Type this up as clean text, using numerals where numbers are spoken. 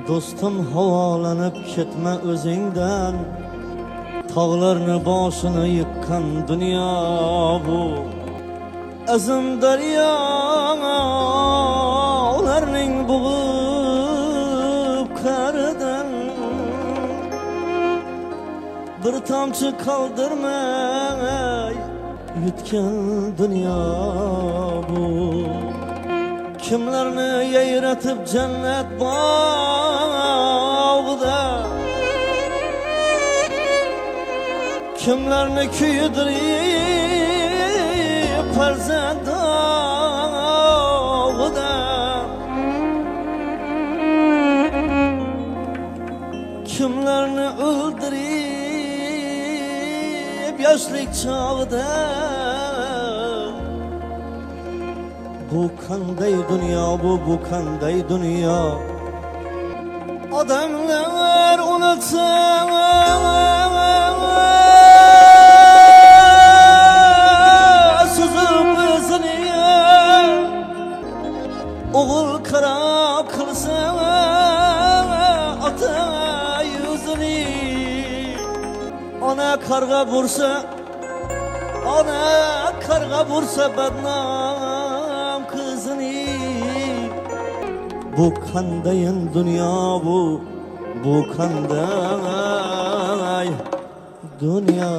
Dostum havalanıp ketme özünden, tağlarını başını yıkkan dünya bu. Azım derya onlarning buğup karıdan, bir tamçı kaldırmay yutkan dünya bu. Kimlerini yayratıp cennet bağda, kimlerini küydürüp farzand dağda, kimlerini öldürüp yaşlık çağda. Bu kanday dünya, bu kanday dünya. Adamlar unutsa sızıp özünü, oğul kara kılsa ata yüzünü. Ana karga vursa, ana karga vursa bednam kızını. Bu kandayın dünya, bu kanday dünya.